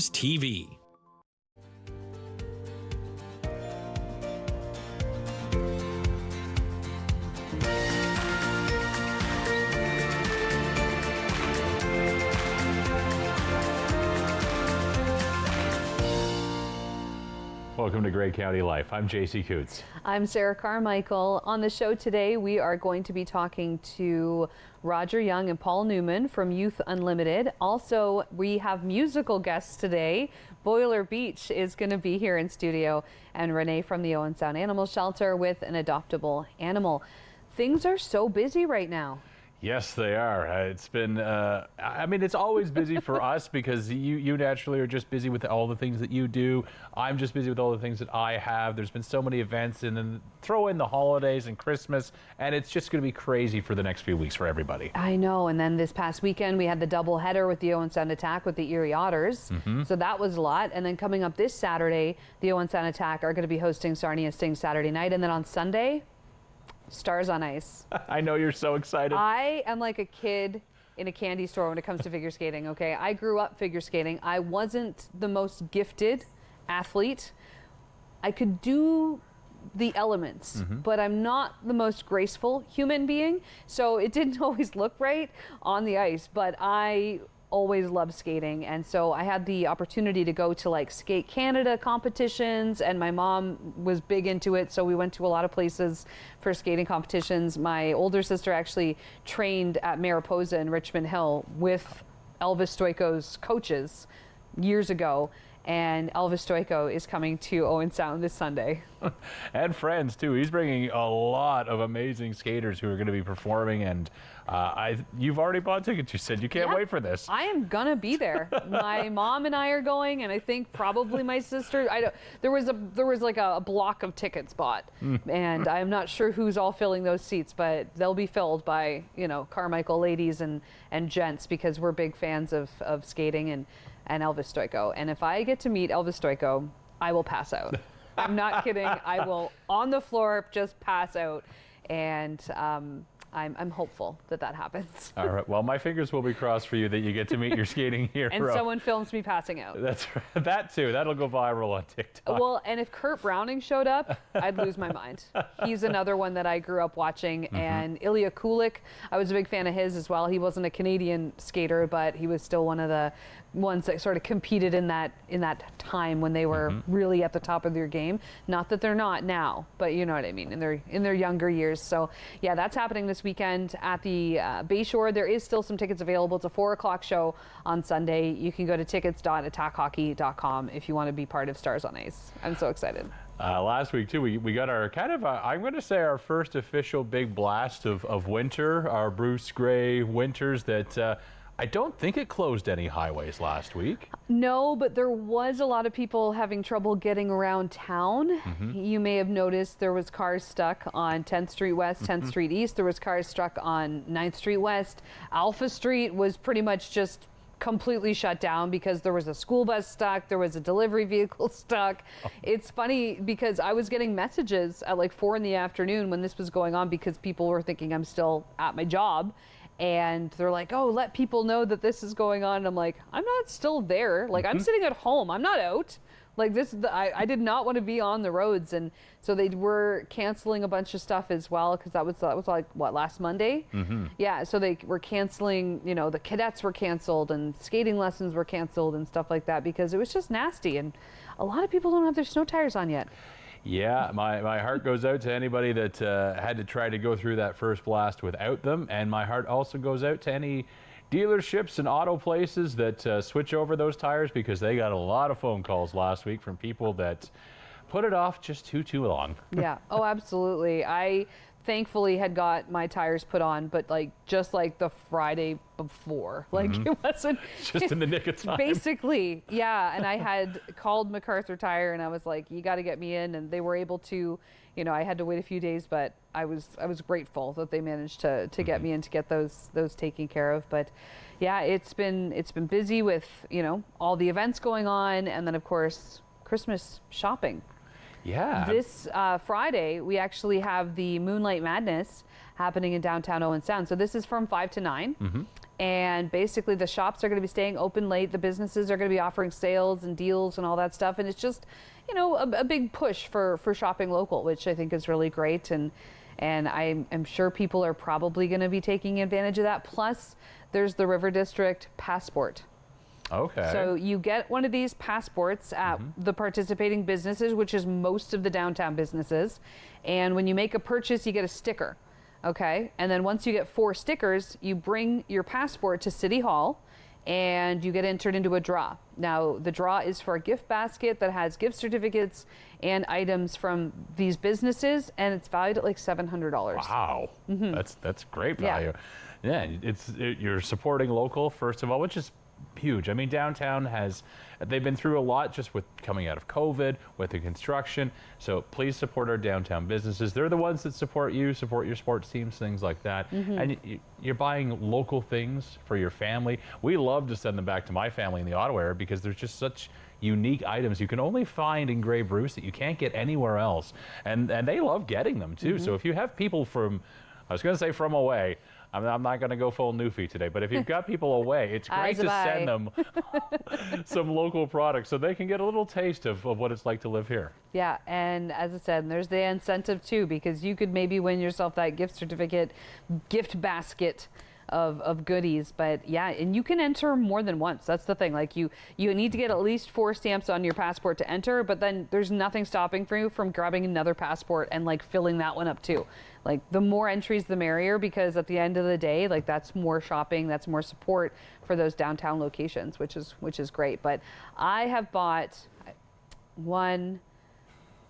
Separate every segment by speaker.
Speaker 1: TV.
Speaker 2: Welcome to Grey County Life. I'm JC Coots.
Speaker 3: I'm Sarah Carmichael. On the show today, we are going to be talking to Roger Young and Paul Newman from Youth Unlimited. Also, we have musical guests today. Boiler Beach is going to be here in studio, and Renee from the Owen Sound Animal Shelter with an adoptable animal. Things are so busy right now.
Speaker 2: Yes, they are. It's been, it's always busy for us because you naturally are just busy with all the things that you do. I'm just busy with all the things that I have. There's been so many events, and then throw in the holidays and Christmas, and it's just going to be crazy for the next few weeks for everybody.
Speaker 3: I know. And then this past weekend, we had the double header with the Owen Sound Attack with the Erie Otters. So that was a lot. And then coming up this Saturday, the Owen Sound Attack are going to be hosting Sarnia Sting Saturday night. And then on Sunday, Stars on Ice.
Speaker 2: I know you're so excited.
Speaker 3: I am like a kid in a candy store when it comes to figure skating, okay? I grew up figure skating. I wasn't the most gifted athlete. I could do the elements, but I'm not the most graceful human being. So it didn't always look right on the ice, but I always loved skating. And so I had the opportunity to go to like Skate Canada competitions, and my mom was big into it. So we went to a lot of places for skating competitions. My older sister actually trained at Mariposa in Richmond Hill with Elvis Stoico's coaches years ago. And Elvis Stoico is coming to Owen Sound this Sunday.
Speaker 2: And friends, too. He's bringing a lot of amazing skaters who are going to be performing. And you've already bought tickets. You said you can't wait for this.
Speaker 3: I am going to be there. My mom and I are going, and I think probably my sister. There was like a block of tickets bought. And I'm not sure who's all filling those seats, but they'll be filled by, Carmichael ladies and gents, because we're big fans of skating and Elvis Stoico. And if I get to meet Elvis Stoico, I will pass out. I'm not kidding. I will, on the floor, just pass out. And I'm hopeful that happens.
Speaker 2: All right. Well, my fingers will be crossed for you that you get to meet your skating hero.
Speaker 3: And someone films me passing out.
Speaker 2: That's right. That too. That'll go viral on TikTok.
Speaker 3: Well, and if Kurt Browning showed up, I'd lose my mind. He's another one that I grew up watching. And Ilya Kulik, I was a big fan of his as well. He wasn't a Canadian skater, but he was still one of the ones that sort of competed in that time when they were really at the top of their game. Not that they're not now, but you know what I mean, in their younger years. So yeah, that's happening this weekend at the Bayshore. There is still some tickets available. It's a 4:00 show on Sunday. You can go to tickets.attackhockey.com if you want to be part of Stars on Ice. I'm so excited.
Speaker 2: Last week too, we got our kind of I'm going to say our first official big blast of winter, our Bruce Gray winters that. I don't think it closed any highways last week.
Speaker 3: No, but there was a lot of people having trouble getting around town. You may have noticed there was cars stuck on 10th Street West, 10th Street East. There was cars stuck on 9th Street West. Alpha Street was pretty much just completely shut down because there was a school bus stuck. There was a delivery vehicle stuck. It's funny because I was getting messages at like 4 in the afternoon when this was going on because people were thinking I'm still at my job. And they're like, oh, let people know that this is going on. And I'm like, I'm not still there. Like, I'm sitting at home. I'm not out. Like, I did not want to be on the roads. And so they were canceling a bunch of stuff as well, because that was like, what, last Monday? Yeah, so they were canceling, the cadets were canceled and skating lessons were canceled and stuff like that because it was just nasty. And a lot of people don't have their snow tires on yet.
Speaker 2: Yeah, my heart goes out to anybody that had to try to go through that first blast without them. And my heart also goes out to any dealerships and auto places that switch over those tires, because they got a lot of phone calls last week from people that put it off just too long.
Speaker 3: Yeah, oh, absolutely. I thankfully had got my tires put on, but just like the Friday before, it wasn't
Speaker 2: just in the nick of time.
Speaker 3: Basically, yeah. And I had called MacArthur Tire and I was like, you got to get me in, and they were able to. I had to wait a few days, but I was grateful that they managed to get me in to get those taken care of. But yeah, it's been busy with all the events going on, and then of course Christmas shopping.
Speaker 2: Yeah.
Speaker 3: This Friday, we actually have the Moonlight Madness happening in downtown Owen Sound. So this is from 5 to 9. And basically the shops are going to be staying open late. The businesses are going to be offering sales and deals and all that stuff. And it's just, you know, a big push for shopping local, which I think is really great. And I'm sure people are probably going to be taking advantage of that. Plus, there's the River District Passport.
Speaker 2: Okay.
Speaker 3: So you get one of these passports at the participating businesses, which is most of the downtown businesses. And when you make a purchase, you get a sticker. Okay. And then once you get 4 stickers, you bring your passport to City Hall and you get entered into a draw. Now, the draw is for a gift basket that has gift certificates and items from these businesses, and it's valued at like $700.
Speaker 2: Wow. That's great value. Yeah, you're supporting local, first of all, which is huge. I mean, downtown they've been through a lot just with coming out of COVID, with the construction. So please support our downtown businesses. They're the ones that support you, support your sports teams, things like that. And you're buying local things for your family. We love to send them back to my family in the Ottawa area because there's just such unique items you can only find in Grey Bruce that you can't get anywhere else. And they love getting them too. So if you have people from, I was going to say from away, I'm not going to go full Newfie today, but if you've got people away, it's great to send them some local products so they can get a little taste of what it's like to live here.
Speaker 3: Yeah, and as I said, there's the incentive too, because you could maybe win yourself that gift certificate, gift basket of goodies. But yeah, and you can enter more than once. That's the thing. Like you need to get at least 4 stamps on your passport to enter, but then there's nothing stopping for you from grabbing another passport and like filling that one up too. Like the more entries, the merrier, because at the end of the day, like that's more shopping, that's more support for those downtown locations, which is great. But I have bought 1,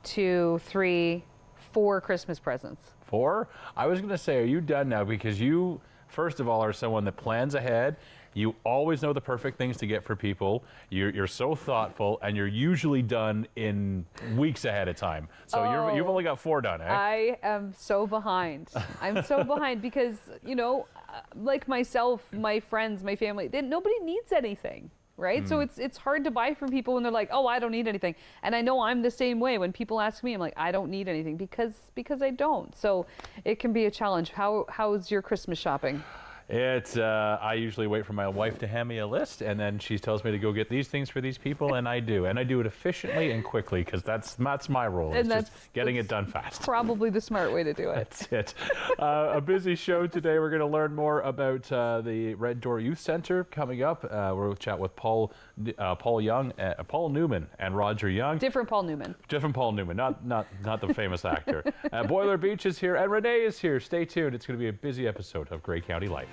Speaker 3: 2, 3, 4 Christmas presents.
Speaker 2: 4? I was going to say, are you done now? Because you, first of all, are someone that plans ahead. You always know the perfect things to get for people. You're so thoughtful, and you're usually done in weeks ahead of time. So you've only got 4 done, eh?
Speaker 3: I am so behind. I'm so behind because, you know, like myself, my friends, my family, nobody needs anything, right? So it's hard to buy from people when they're like, oh, I don't need anything. And I know I'm the same way. When people ask me, I'm like, I don't need anything because I don't. So it can be a challenge. How's your Christmas shopping?
Speaker 2: I usually wait for my wife to hand me a list, and then she tells me to go get these things for these people, and I do it efficiently and quickly because that's my role.
Speaker 3: And
Speaker 2: it's just getting it done fast.
Speaker 3: Probably the smart way to do it.
Speaker 2: That's it. A busy show today. We're going to learn more about the Red Door Youth Center coming up. We'll chat with Paul Newman and Roger Young.
Speaker 3: Different Paul Newman,
Speaker 2: not the famous actor. Boiler Beach is here, and Renee is here. Stay tuned. It's going to be a busy episode of Grey County Life.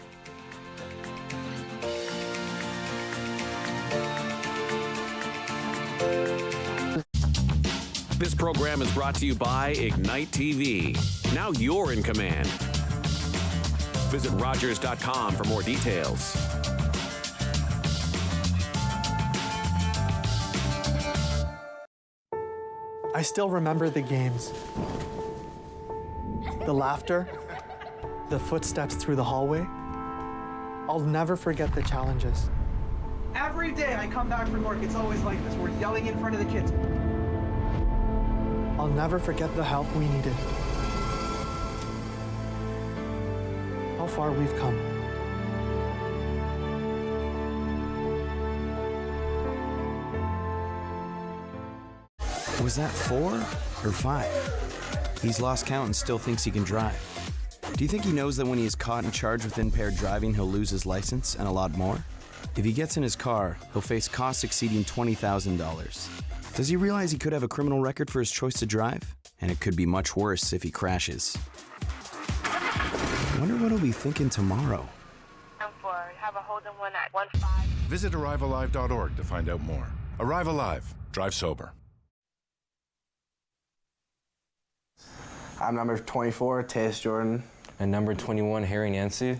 Speaker 1: This program is brought to you by Ignite TV. Now you're in command. Visit Rogers.com for more details.
Speaker 4: I still remember the games. The laughter, the footsteps through the hallway. I'll never forget the challenges.
Speaker 5: Every day I come back from work, it's always like this. We're yelling in front of the kids.
Speaker 4: I'll never forget the help we needed. How far we've come.
Speaker 6: Was that 4 or 5? He's lost count and still thinks he can drive. Do you think he knows that when he is caught and charged with impaired driving, he'll lose his license and a lot more? If he gets in his car, he'll face costs exceeding $20,000. Does he realize he could have a criminal record for his choice to drive? And it could be much worse if he crashes. I wonder what he'll be thinking tomorrow.
Speaker 7: Have a hold on 1 at 15.
Speaker 8: Visit ArriveAlive.org to find out more. Arrive Alive. Drive sober.
Speaker 9: I'm number 24, Tays Jordan.
Speaker 10: And number 21, Harry Nancy.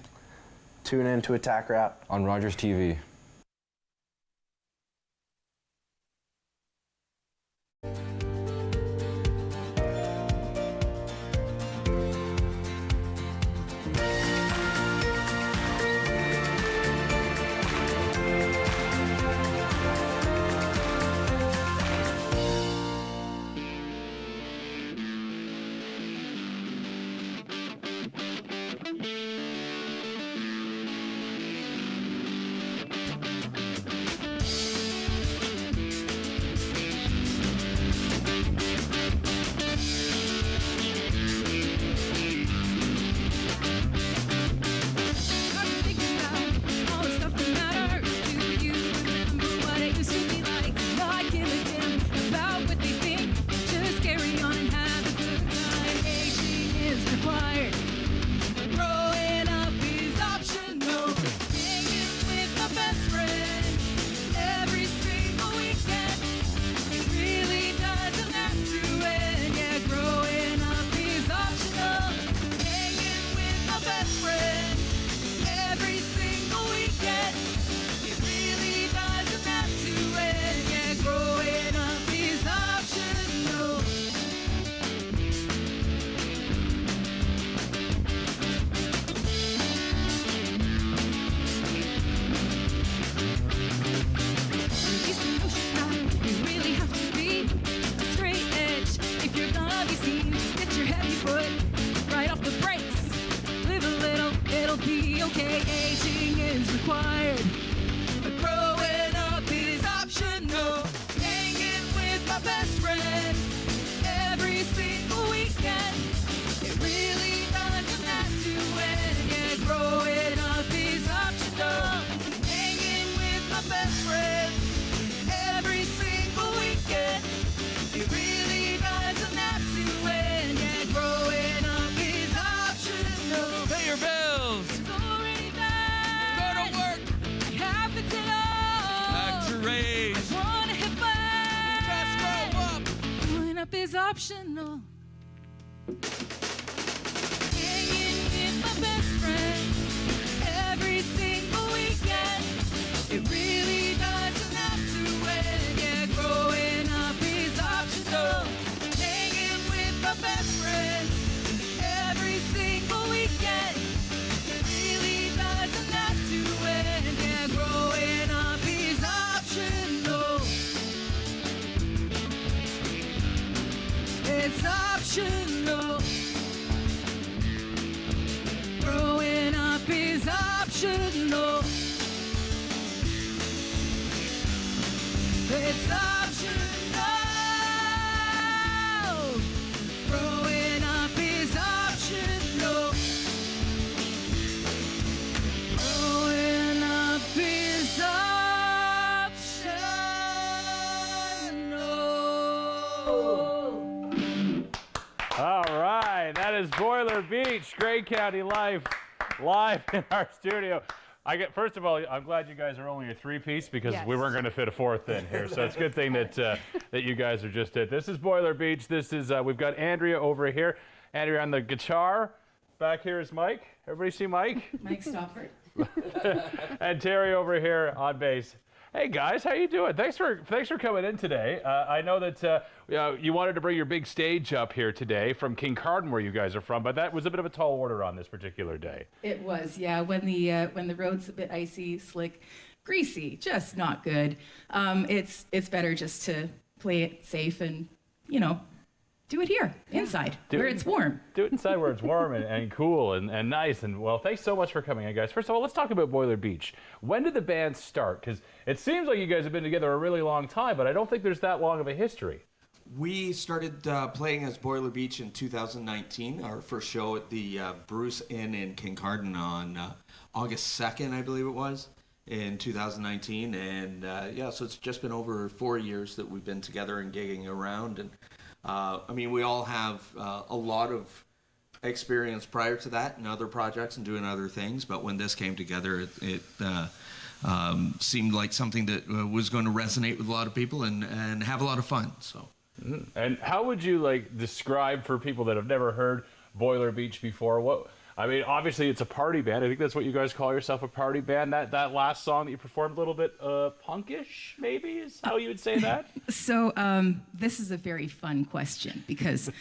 Speaker 9: Tune in to Attack Rap
Speaker 10: on Rogers TV.
Speaker 11: required. Growing up is optional. Hanging with my best friend every single weekend. It really doesn't have to end. Yeah, growing up is optional. Hanging with my best friend every single weekend. It really doesn't have to end. Yeah, growing up is optional.
Speaker 12: Pay your bills.
Speaker 11: It's already done.
Speaker 12: Go to work.
Speaker 11: Have the day off.
Speaker 12: Act your age.
Speaker 11: I wanna have fun.
Speaker 12: Just grow up.
Speaker 11: Growing up is optional. Hanging with my best friend every single weekend. It really doesn't have to end. Yeah, growing up is optional. Hanging with my best friend every single weekend. It really doesn't have to end. Yeah, growing up is optional. It's optional. Growing up is optional. It's optional. Growing up is optional. Growing up is optional.
Speaker 2: All right, that is Boiler Beach, Grey County Life, live in our studio. First of all, I'm glad you guys are only a three-piece because
Speaker 3: Yes.
Speaker 2: we weren't going to fit a fourth in here. So it's a good thing that that you guys are just it. This is Boiler Beach. This is we've got Andrea over here. Andrea on the guitar. Back here is Mike. Everybody see Mike?
Speaker 11: Mike Stopford.
Speaker 2: And Terry over here on bass. Hey guys, how you doing? Thanks for coming in today. I know that you wanted to bring your big stage up here today from Kincardine, where you guys are from, but that was a bit of a tall order on this particular day.
Speaker 11: It was, yeah. When the road's a bit icy, slick, greasy, just not good. It's better just to play it safe and do it here inside where it's warm.
Speaker 2: Do it inside where it's warm and cool and nice. And well, thanks so much for coming in, guys. First of all, let's talk about Boiler Beach. When did the band start? Because it seems like you guys have been together a really long time, but I don't think there's that long of a history.
Speaker 13: We started playing as Boiler Beach in 2019, our first show at the Bruce Inn in Kincardine on August 2nd, I believe it was, in 2019. And so it's just been over 4 years that we've been together and gigging around. And we all have a lot of experience prior to that in other projects and doing other things, but when this came together, it seemed like something that was going to resonate with a lot of people and have a lot of fun. So.
Speaker 2: And how would you describe for people that have never heard Boiler Beach before? Obviously it's a party band. I think that's what you guys call yourself, a party band. That last song that you performed, a little bit punkish, maybe, is how you would say that?
Speaker 11: So this is a very fun question because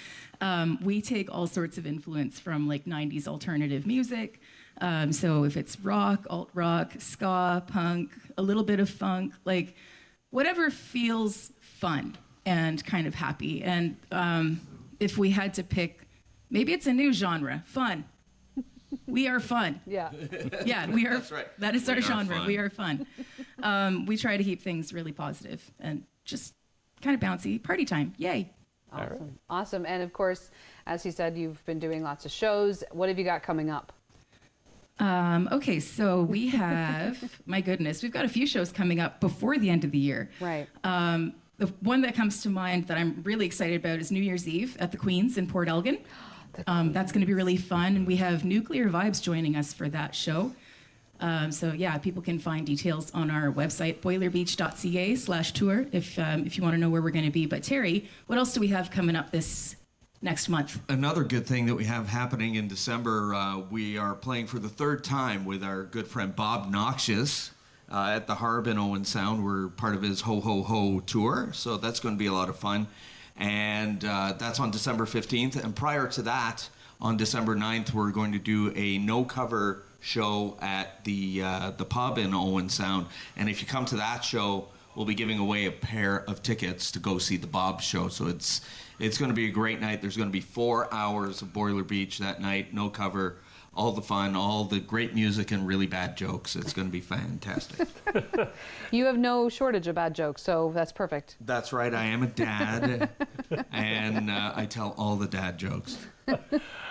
Speaker 11: we take all sorts of influence from 90s alternative music. So if it's rock, alt-rock, ska, punk, a little bit of funk, whatever feels fun and kind of happy. And if we had to pick, maybe it's a new genre, fun. We are fun.
Speaker 3: Yeah.
Speaker 11: Yeah, we are.
Speaker 13: That's right.
Speaker 11: That is our genre.
Speaker 13: Fun.
Speaker 11: We are fun. We try to keep things really positive and just kind of bouncy. Party time. Yay.
Speaker 3: Awesome. Right. Awesome. And of course, as he said, you've been doing lots of shows. What have you got coming up?
Speaker 11: Okay, so we have, my goodness, we've got a few shows coming up before the end of the year.
Speaker 3: Right.
Speaker 11: The one that comes to mind that I'm really excited about is New Year's Eve at the Queen's in Port Elgin. That's going to be really fun, and we have Nuclear Vibes joining us for that show. People can find details on our website, boilerbeach.ca/tour, if you want to know where we're going to be. But Terry, what else do we have coming up this next month?
Speaker 13: Another good thing that we have happening in December, we are playing for the third time with our good friend Bob Noxious at the Harb in Owen Sound. We're part of his Ho Ho Ho tour, so that's going to be a lot of fun. And that's on December 15th. And prior to that, on December 9th, we're going to do a no-cover show at the pub in Owen Sound. And if you come to that show, we'll be giving away a pair of tickets to go see the Bob show. So it's going to be a great night. There's going to be 4 hours of Boiler Beach that night, no cover, all the fun, all the great music, and really bad jokes. It's going to be fantastic.
Speaker 3: You have no shortage of bad jokes, so that's perfect.
Speaker 13: That's right. I am a dad, and I tell all the dad jokes.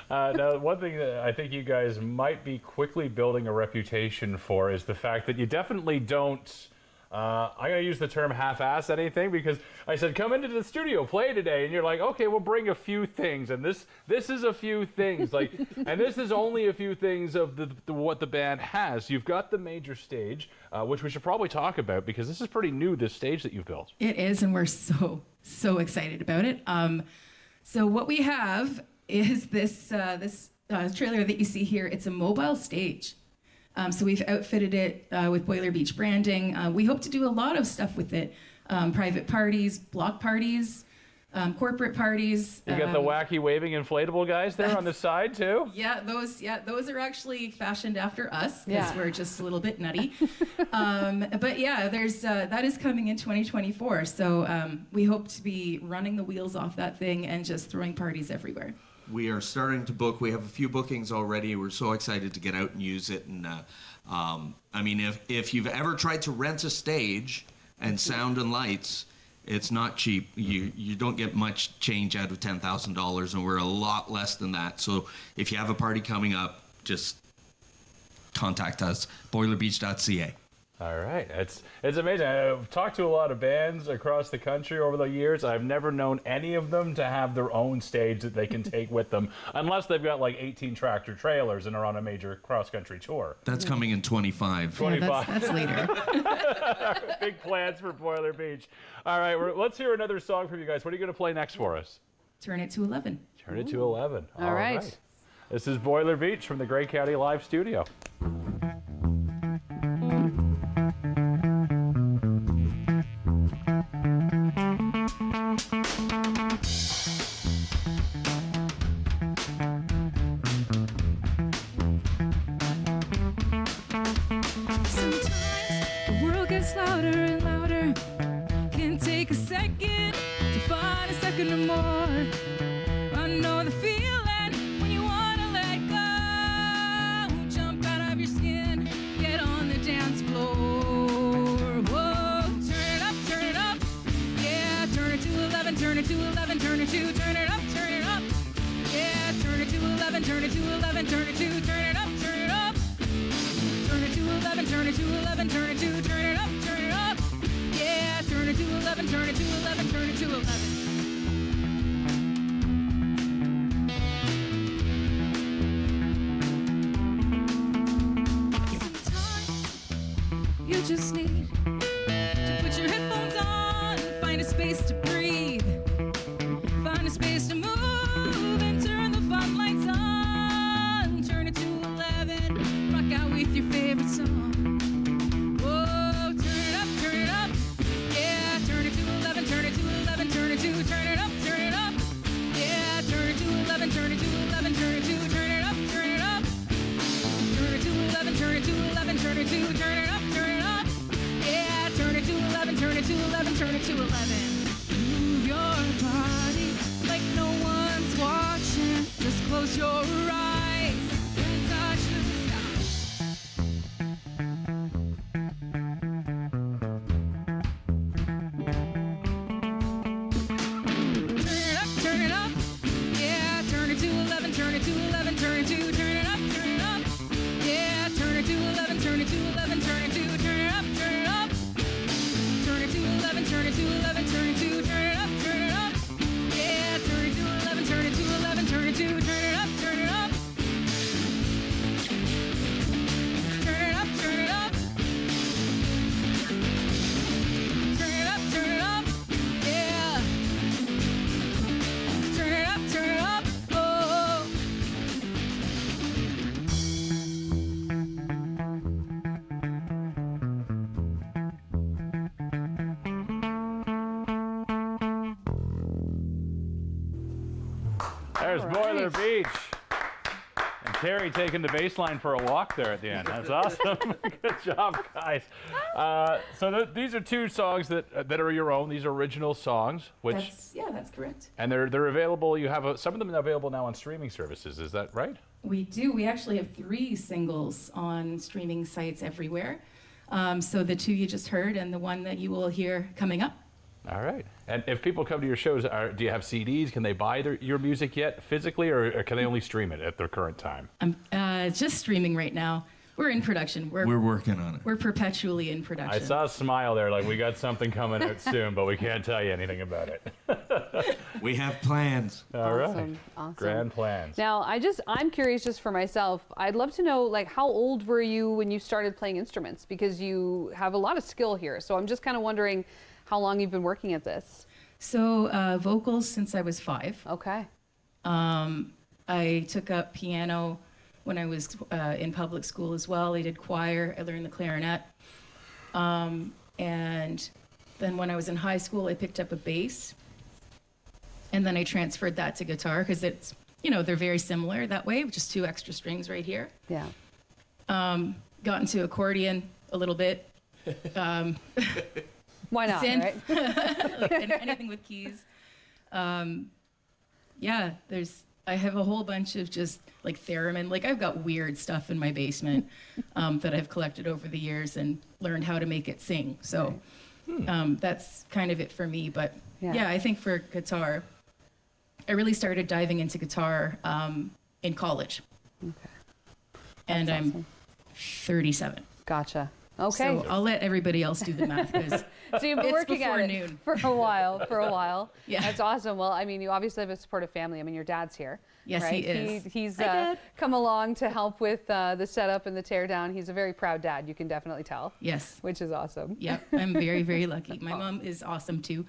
Speaker 2: Now, one thing that I think you guys might be quickly building a reputation for is the fact that you definitely don't, I'm going to use the term half-ass anything, because I said, come into the studio, play today, and you're like, okay, we'll bring a few things, and this is a few things, like, and this is only a few things of what the band has. You've got the major stage, which we should probably talk about, because this is pretty new, this stage that you've built.
Speaker 14: It is, and we're so excited about it. So what we have is this trailer that you see here. It's a mobile stage. So we've outfitted it with Boiler Beach branding. We hope to do a lot of stuff with it. Private parties, block parties, corporate parties.
Speaker 2: You got the wacky waving inflatable guys there on the side too?
Speaker 14: Yeah, those are actually fashioned after us because we're just a little bit nutty. But yeah, there's that is coming in 2024. So we hope to be running the wheels off that thing and just throwing parties everywhere.
Speaker 13: We are starting to book. We have a few bookings already. We're so excited to get out and use it. And I mean, if you've ever tried to rent a stage and sound and lights, it's not cheap. You don't get much change out of $10,000, and we're a lot less than that. So if you have a party coming up, just contact us, boilerbeach.ca.
Speaker 2: All right, it's amazing. I've talked to a lot of bands across the country over the years. I've never known any of them to have their own stage that they can take with them, unless they've got like 18 tractor trailers and are on a major cross-country tour.
Speaker 13: That's coming in 25.
Speaker 2: 25.
Speaker 14: Yeah, that's later.
Speaker 2: Big plans for Boiler Beach. All right, let's hear another song from you guys. What are you going to play next for us?
Speaker 14: Turn it to 11.
Speaker 2: Turn it to 11.
Speaker 3: All right.
Speaker 2: This is Boiler Beach from the Grey County Live Studio.
Speaker 11: Sometimes the world gets louder and louder. Can take a second to find a second or more. I know the feeling when you wanna let go. Jump out of your skin, get on the dance floor. Whoa, turn it up, yeah. Turn it to 11, turn it to 11, turn it to, turn it up, yeah. Turn it to 11, turn it to 11, turn it to, turn it up, turn it up. Turn it to 11, turn it to 11, turn it to, turn it up, yeah. Turn it to 11, turn it to 11, turn it to 11. Sometimes you just need to put your headphones on, find a space to breathe, find a space to move, and turn the fun lights on. Turn it to 11, rock out with your favorite song. Whoa, turn it up, yeah. Turn it to 11, turn it to 11, turn it to, turn it up, yeah. Turn it to 11, turn it to 11, turn it to, turn it up, turn it to 11, turn it to 11, turn it to, turn it up, yeah. Turn it to 11, turn it to 11, turn it to 11. Move your body like no one's watching. Just close your eyes and touch the sky. Turn it up, yeah. Turn it to 11, turn it to 11, turn it to, turn it up, yeah. Turn it to 11, turn it to 11, turn it to, turn it up, turn it to 11, turn it to 11, turn it to, turn it up, yeah. Turn it to 11, turn it to 11, turn it to, turn it up, turn it up. Turn it up, turn it up. Turn it up, turn it up, yeah. Turn it up, oh.
Speaker 2: There's Boiler Beach. And Terry taking the bass line for a walk there at the end. That's awesome. Good job, guys. So these are two songs that are your own. These are original songs,
Speaker 14: That's correct.
Speaker 2: and they're available. You have some of them available now on streaming services. Is that right?
Speaker 14: We do. We actually have 3 singles on streaming sites everywhere. So the 2 you just heard and the one that you will hear coming up.
Speaker 2: All right. And if people come to your shows, do you have CDs? Can they buy your music yet physically, or can they only stream it at their current time?
Speaker 14: I'm just streaming right now. We're in production.
Speaker 13: We're working on it.
Speaker 14: We're perpetually in production.
Speaker 2: I saw a smile there, like we got something coming out soon, but we can't tell you anything about it.
Speaker 13: We have plans.
Speaker 2: All right.
Speaker 3: Awesome.
Speaker 2: Grand plans.
Speaker 3: Now, I'm curious just for myself. I'd love to know, like, how old were you when you started playing instruments? Because you have a lot of skill here. So I'm just kind of wondering how long you've been working at this.
Speaker 14: So vocals since I was 5.
Speaker 3: Okay.
Speaker 14: I took up piano when I was in public school as well. I did choir. I learned the clarinet. And then when I was in high school, I picked up a bass. And then I transferred that to guitar because it's, they're very similar that way, just 2 extra strings right here.
Speaker 3: Yeah.
Speaker 14: Got into accordion a little bit.
Speaker 3: Why not,
Speaker 14: synth,
Speaker 3: right?
Speaker 14: anything with keys. Yeah, I have a whole bunch of just like theremin. Like I've got weird stuff in my basement that I've collected over the years and learned how to make it sing. So that's kind of it for me. But yeah, I think for guitar, I really started diving into guitar in college. Okay. And I'm 37.
Speaker 3: Gotcha. Okay.
Speaker 14: So I'll let everybody else do the math because
Speaker 3: so you've been working at it
Speaker 14: noon.
Speaker 3: for a while.
Speaker 14: Yeah.
Speaker 3: That's awesome. Well, I mean, you obviously have a supportive family. I mean, your dad's here.
Speaker 14: Yes,
Speaker 3: right?
Speaker 14: he is.
Speaker 3: He's come along to help with the setup and the tear down. He's a very proud dad. You can definitely tell.
Speaker 14: Yes.
Speaker 3: Which is awesome.
Speaker 14: Yep. I'm very, very lucky. My mom is awesome too.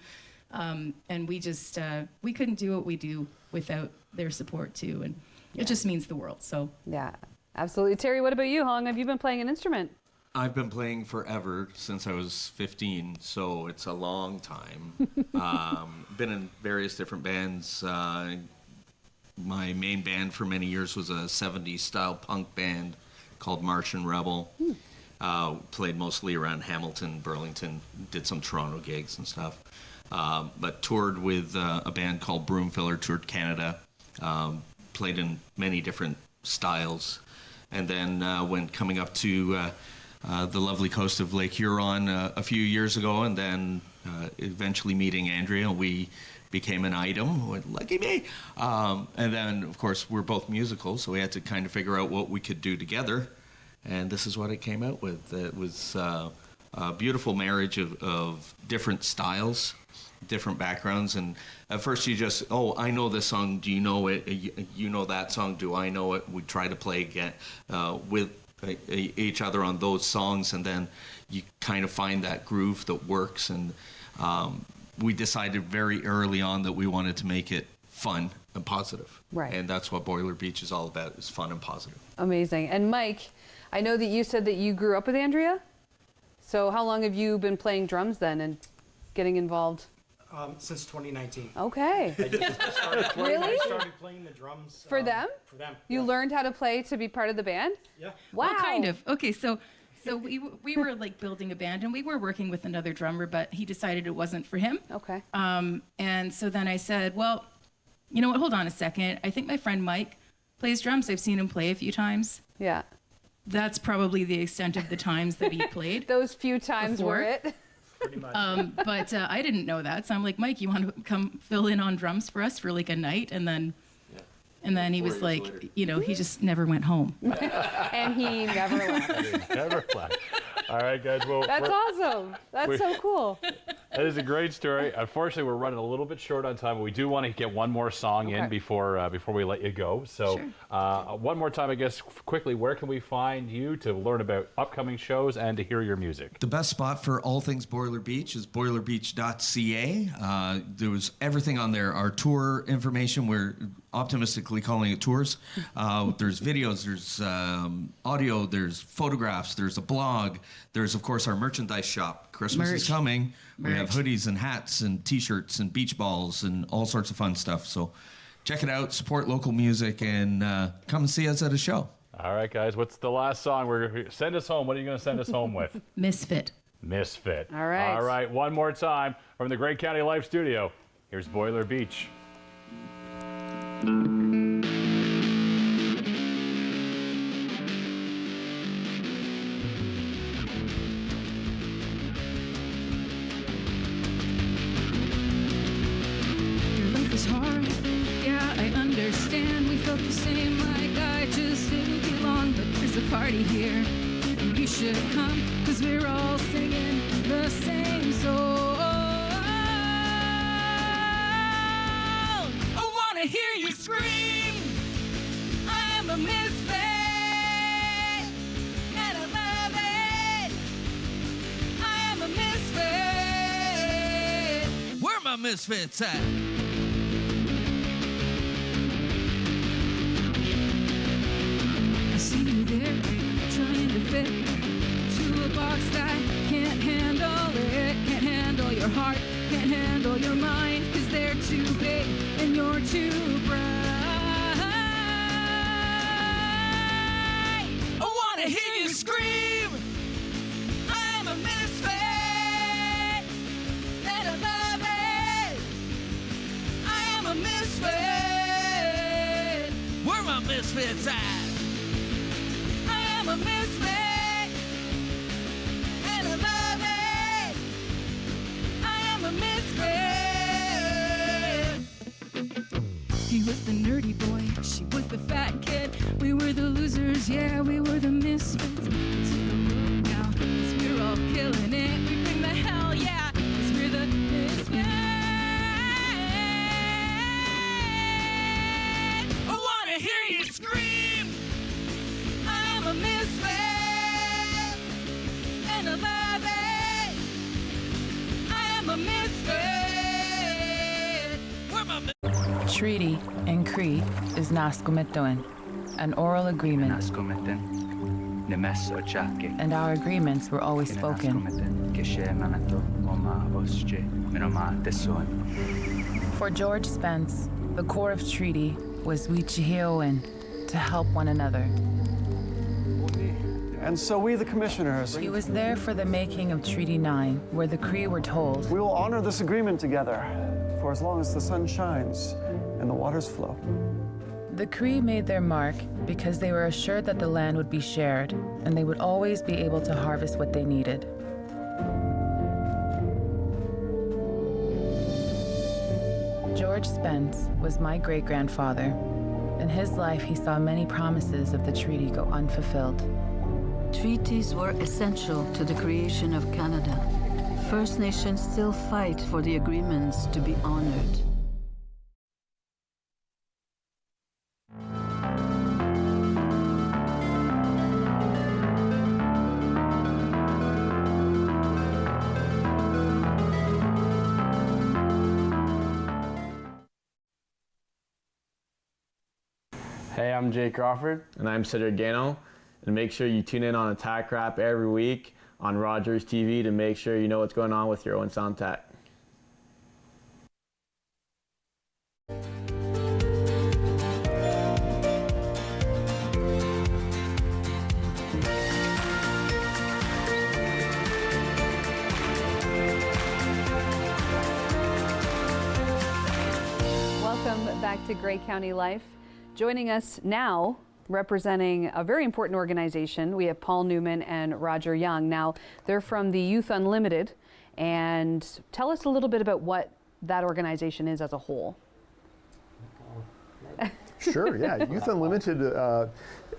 Speaker 14: And we just, we couldn't do what we do without their support too. And it just means the world. So
Speaker 3: yeah, absolutely. Terry, what about you? How long have you been playing an instrument?
Speaker 13: I've been playing forever, since I was 15, so it's a long time. Been in various different bands. My main band for many years was a 70s style punk band called Martian Rebel. Played mostly around Hamilton, Burlington, did some Toronto gigs and stuff. But toured with a band called Broomfiller, toured Canada, played in many different styles. And then when coming up to the lovely coast of Lake Huron a few years ago, and then eventually meeting Andrea, we became an item. Lucky me. And then, of course, we're both musical, so we had to kind of figure out what we could do together. And this is what it came out with. It was a beautiful marriage of different styles, different backgrounds. And at first you just, I know this song. Do you know it? You know that song. Do I know it? We try to play again with each other on those songs, and then you kind of find that groove that works. And we decided very early on that we wanted to make it fun and positive.
Speaker 3: Right.
Speaker 13: And that's what Boiler Beach is all about, is fun and positive.
Speaker 3: Amazing. And Mike, I know that you said that you grew up with Andrea. So how long have you been playing drums then and getting involved?
Speaker 15: Since 2019.
Speaker 3: Okay. Really?
Speaker 15: I started playing the drums.
Speaker 3: For them?
Speaker 15: For them.
Speaker 3: You
Speaker 15: yeah.
Speaker 3: learned how to play to be part of the band?
Speaker 15: Yeah.
Speaker 3: Wow.
Speaker 14: Well, kind of. Okay, so we were like building a band, and we were working with another drummer, but he decided it wasn't for him.
Speaker 3: Okay.
Speaker 14: And so then I said, well, you know what? Hold on a second. I think my friend Mike plays drums. I've seen him play a few times.
Speaker 3: Yeah.
Speaker 14: That's probably the extent of the times that he played.
Speaker 3: Those few times
Speaker 14: before.
Speaker 3: were it.
Speaker 15: Pretty much.
Speaker 14: But I didn't know that, so I'm like, Mike, you want to come fill in on drums for us for like a night? And then he was like,
Speaker 13: later.
Speaker 14: He just never went home.
Speaker 3: And he never left.
Speaker 2: Never left. All right, guys. Well,
Speaker 3: That's awesome. That's so cool.
Speaker 2: That is a great story. Unfortunately, we're running a little bit short on time, but we do want to get one more song in before we let you go. So one more time, I guess, quickly, where can we find you to learn about upcoming shows and to hear your music?
Speaker 13: The best spot for all things Boiler Beach is boilerbeach.ca. There was everything on there. Our tour information, we're optimistically calling it tours. There's videos, there's audio, there's photographs, there's a blog. There's, of course, our merchandise shop. Christmas is coming. We have hoodies and hats and T-shirts and beach balls and all sorts of fun stuff. So check it out, support local music, and come and see us at a show.
Speaker 2: All right, guys. What's the last song? Send us home. What are you going to send us home with?
Speaker 14: Misfit.
Speaker 2: Misfit.
Speaker 3: All right.
Speaker 2: All right. One more time from the Great County Life Studio. Here's Boiler Beach.
Speaker 14: understand. We felt the same, like I just didn't belong. But there's a party here, and you should come, 'cause we're all singing the same song. I wanna hear you scream. I'm a misfit, and I love it. I am a misfit.
Speaker 12: Where my misfits at?
Speaker 14: I see you there, trying to fit to a box that can't handle it. Can't handle your heart, can't handle your mind, 'cause they're too big and you're too bright. I wanna hear you scream. I'm a misfit, and I love it. I am a misfit.
Speaker 12: Where my misfits at?
Speaker 14: I am a misfit, and I love it. I am a misfit. He was the nerdy boy, she was the fat kid. We were the losers, yeah, we were the misfits. Take a look now, 'cause we're all killing it. We bring the hell, yeah, 'cause we're the misfits. I wanna hear you scream. I'm a misfit, and I love it. I am a misfit.
Speaker 12: Where my
Speaker 16: Treaty in Cree is Naskomitoin, an oral agreement. And our agreements were always spoken. For George Spence, the core of treaty was Owen, to help one another.
Speaker 17: And so we, the commissioners,
Speaker 16: He was there for the making of Treaty 9, where the Cree were told,
Speaker 17: we will honor this agreement together for as long as the sun shines and the waters flow.
Speaker 16: The Cree made their mark because they were assured that the land would be shared and they would always be able to harvest what they needed. George Spence was my great-grandfather. In his life, he saw many promises of the treaty go unfulfilled.
Speaker 18: Treaties were essential to the creation of Canada. First Nations still fight for the agreements to be honored.
Speaker 19: Hey, I'm Jay Crawford.
Speaker 20: And I'm Cedric Gano. And make sure you tune in on Attack Rap every week on Rogers TV to make sure you know what's going on with your Owen Sound Tech.
Speaker 3: Welcome back to Grey County Life. Joining us now, representing a very important organization, we have Paul Newman and Roger Young. Now, they're from the Youth Unlimited, and tell us a little bit about what that organization is as a whole.
Speaker 21: Sure, yeah. Youth Unlimited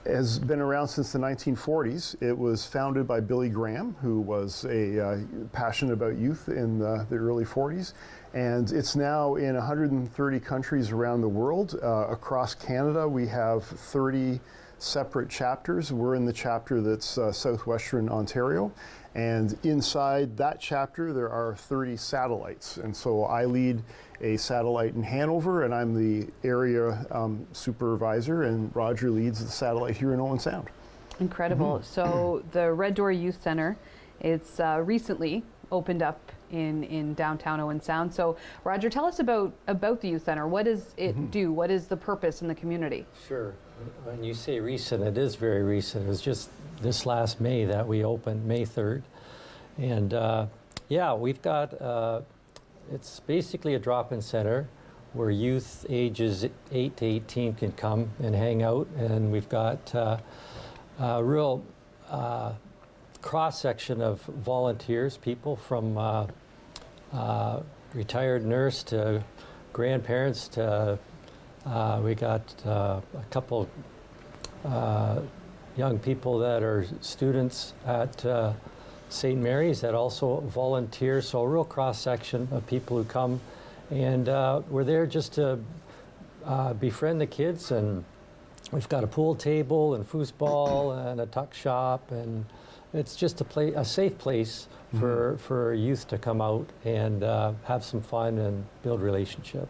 Speaker 21: has been around since the 1940s. It was founded by Billy Graham, who was passionate about youth in the early 40s. And it's now in 130 countries around the world. Across Canada, we have 30 separate chapters. We're in the chapter that's Southwestern Ontario. And inside that chapter, there are 30 satellites. And so I lead a satellite in Hanover, and I'm the area supervisor, and Roger leads the satellite here in Owen Sound.
Speaker 3: Incredible.
Speaker 21: Mm-hmm.
Speaker 3: So the Red Door Youth Center, it's recently opened up in downtown Owen Sound. So Roger, tell us about the Youth Center. What does it do? What is the purpose in the community?
Speaker 22: Sure. When you say recent, it is very recent. It was just this last May that we opened, May 3rd. And yeah, we've got, it's basically a drop-in center where youth ages 8 to 18 can come and hang out. And we've got a real cross-section of volunteers, people from retired nurse to grandparents to We got a couple young people that are students at St. Mary's that also volunteer, so a real cross-section of people who come. And we're there just to befriend the kids, and we've got a pool table and foosball and a tuck shop, and it's just a safe place for youth to come out and have some fun and build relationship.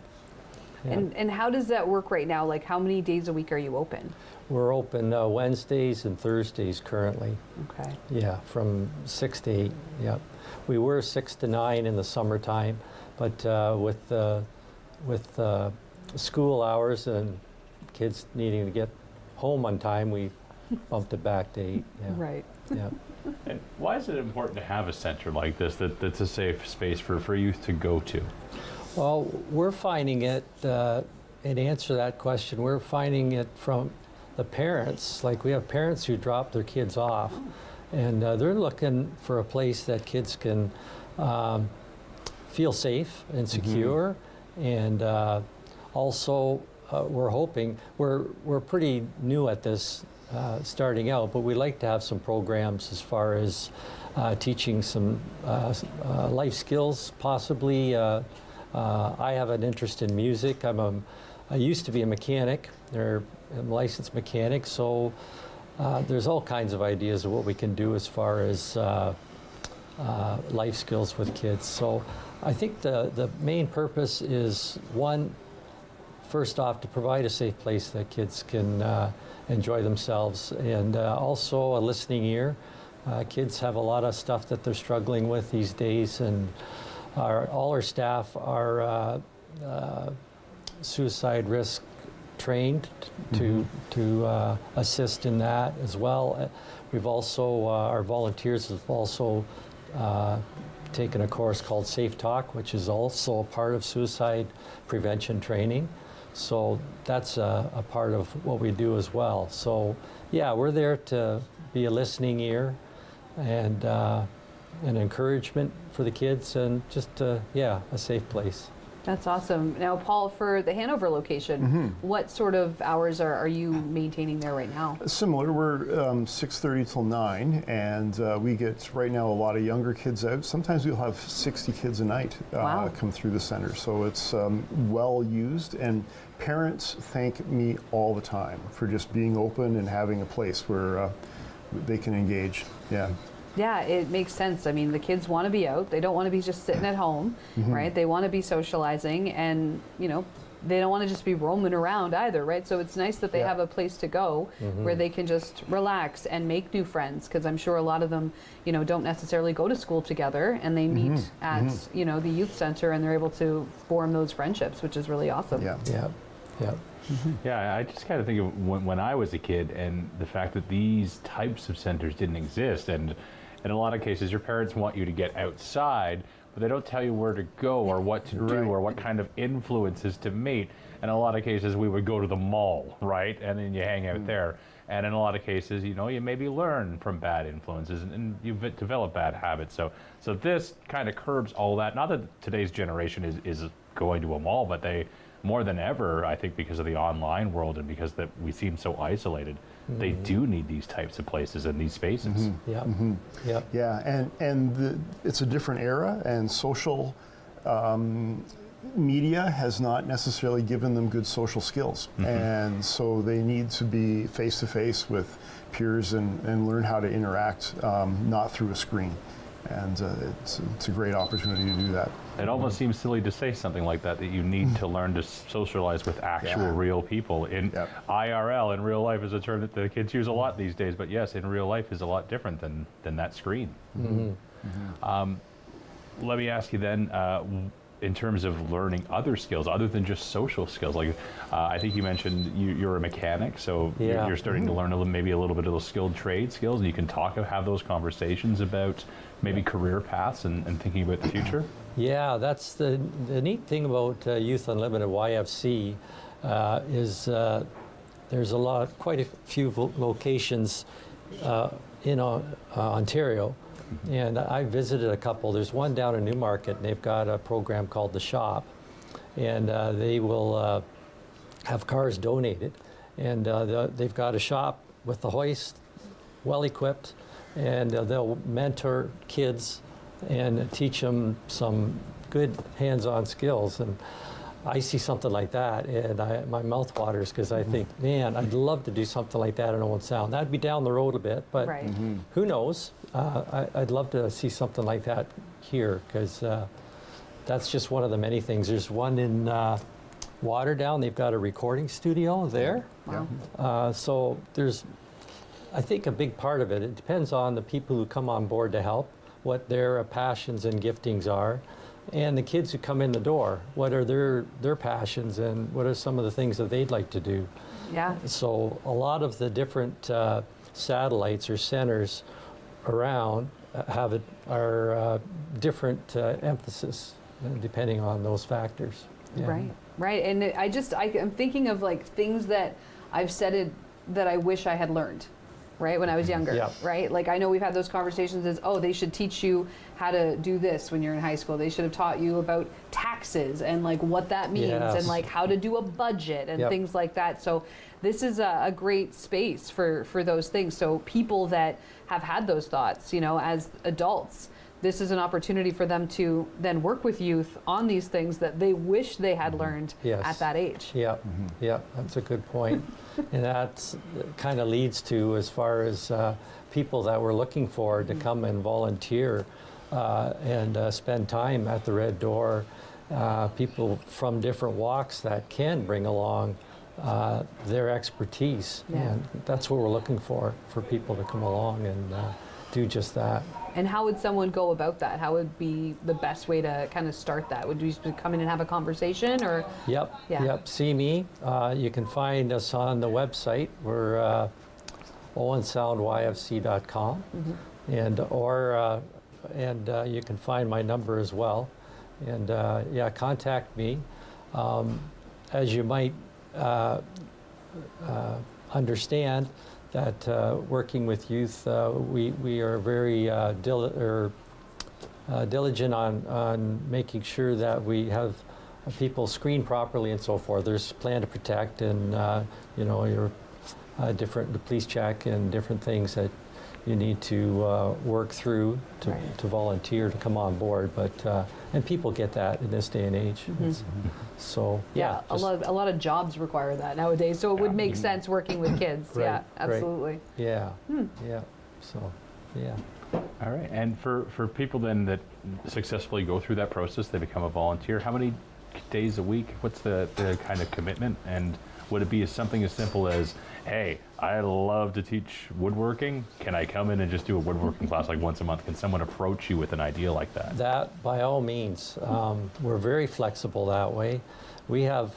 Speaker 22: Yeah.
Speaker 3: And how does that work right now? Like, how many days a week are you open?
Speaker 22: We're open Wednesdays and Thursdays currently.
Speaker 3: Okay.
Speaker 22: Yeah, from 6 to 8. Yep. We were 6 to 9 in the summertime, but with school hours and kids needing to get home on time, we bumped it back to 8. Yeah.
Speaker 3: Right.
Speaker 22: Yeah.
Speaker 2: And why is it important to have a center like this that's a safe space for youth to go to?
Speaker 22: Well, we're finding it, in answer to that question, we're finding it from the parents. Like, we have parents who drop their kids off, and they're looking for a place that kids can feel safe and secure. And also, we're hoping, we're pretty new at this starting out, but we like to have some programs as far as teaching some life skills, possibly. I have an interest in music. I used to be a mechanic, I'm a licensed mechanic, so there's all kinds of ideas of what we can do as far as life skills with kids. So I think the main purpose is, one, first off, to provide a safe place that kids can enjoy themselves, and also a listening ear. Kids have a lot of stuff that they're struggling with these days, and all our staff are suicide risk trained to assist in that as well. We've also, our volunteers have also taken a course called Safe Talk, which is also a part of suicide prevention training. So that's a part of what we do as well. So yeah, we're there to be a listening ear and an encouragement for the kids, and just a safe place.
Speaker 3: That's awesome. Now, Paul, for the Hanover location, what sort of hours are you maintaining there right now?
Speaker 21: Similar. We're 6:30 till 9, and we get right now a lot of younger kids out. Sometimes we'll have 60 kids a night come through the center, so it's well used, and parents thank me all the time for just being open and having a place where they can engage. Yeah.
Speaker 3: Yeah, it makes sense. I mean, the kids want to be out. They don't want to be just sitting at home, right? They want to be socializing, and, you know, they don't want to just be roaming around either, right? So it's nice that they have a place to go where they can just relax and make new friends, because I'm sure a lot of them, you know, don't necessarily go to school together, and they meet at, you know, the youth center, and they're able to form those friendships, which is really awesome.
Speaker 22: Yeah.
Speaker 2: Yeah, I just kind of think of when I was a kid, and the fact that these types of centers didn't exist, and in a lot of cases, your parents want you to get outside, but they don't tell you where to go or what to do or what kind of influences to meet. In a lot of cases, we would go to the mall, right? And then you hang out there. And in a lot of cases, you know, you maybe learn from bad influences and you develop bad habits. So this kind of curbs all that. Not that today's generation is going to a mall, but they, more than ever, I think because of the online world and because that we seem so isolated, they do need these types of places and these spaces.
Speaker 21: Yeah, and it's a different era, and social media has not necessarily given them good social skills, and so they need to be face to face with peers and learn how to interact, not through a screen. And it's a great opportunity to do that.
Speaker 2: It almost seems silly to say something like that you need to learn to socialize with actual real people. IRL, in real life, is a term that the kids use a lot these days, but yes, in real life is a lot different than that screen. Let me ask you then, in terms of learning other skills, other than just social skills, like I think you mentioned you're a mechanic, so you're starting to learn maybe a little bit of those skilled trade skills, and you can have those conversations about maybe career paths and thinking about the future?
Speaker 22: Yeah, that's the neat thing about Youth Unlimited YFC is there's quite a few locations in Ontario, and I visited a couple. There's one down in Newmarket, and they've got a program called The Shop, and they will have cars donated, and they've got a shop with the hoist, well equipped, and they'll mentor kids and teach them some good hands-on skills. And I see something like that, and my mouth waters because I think, man, I'd love to do something like that in Owen Sound. That'd be down the road a bit, but who knows? I'd love to see something like that here, because that's just one of the many things. There's one in Waterdown. They've got a recording studio there.
Speaker 3: Wow.
Speaker 22: So there's, I think, a big part of it. It depends on the people who come on board to help, what their passions and giftings are. And the kids who come in the door, what are their passions and what are some of the things that they'd like to do?
Speaker 3: Yeah.
Speaker 22: So a lot of the different satellites or centers around are different emphasis depending on those factors. Yeah.
Speaker 3: Right. And I'm thinking of like things that I've said that I wish I had learned. Right, when I was younger,
Speaker 22: Yeah.
Speaker 3: right? Like I know we've had those conversations as, oh, they should teach you how to do this when you're in high school. They should have taught you about taxes and like what that means and like how to do a budget and things like that. So this is a great space for those things. So people that have had those thoughts, you know, as adults, this is an opportunity for them to then work with youth on these things that they wish they had learned at that age.
Speaker 22: Yeah, yeah, that's a good point. And that kind of leads to, as far as people that we're looking for to come and volunteer and spend time at the Red Door, people from different walks that can bring along their expertise.
Speaker 3: Yeah.
Speaker 22: And that's what we're looking for people to come along and do just that.
Speaker 3: And how would someone go about that? How would be the best way to kind of start that? Would you just come in and have a conversation, or?
Speaker 22: Yep,
Speaker 3: Yeah.
Speaker 22: yep. See me. You can find us on the website. We're owensoundyfc.com, and you can find my number as well. And contact me. As you might understand, that working with youth, we are very diligent on making sure that we have people screened properly and so forth. There's plan to protect and your the police check and different things that you need to work through to volunteer to come on board. But and people get that in this day and age. So
Speaker 3: a lot of jobs require that nowadays. So it would make sense working with kids. Yeah, absolutely.
Speaker 22: Yeah, yeah. So yeah.
Speaker 2: All right. And for people then that successfully go through that process, they become a volunteer. How many days a week? What's the kind of commitment? And would it be something as simple as, hey, I love to teach woodworking. Can I come in and just do a woodworking class like once a month? Can someone approach you with an idea like that?
Speaker 22: That, by all means. We're very flexible that way. We have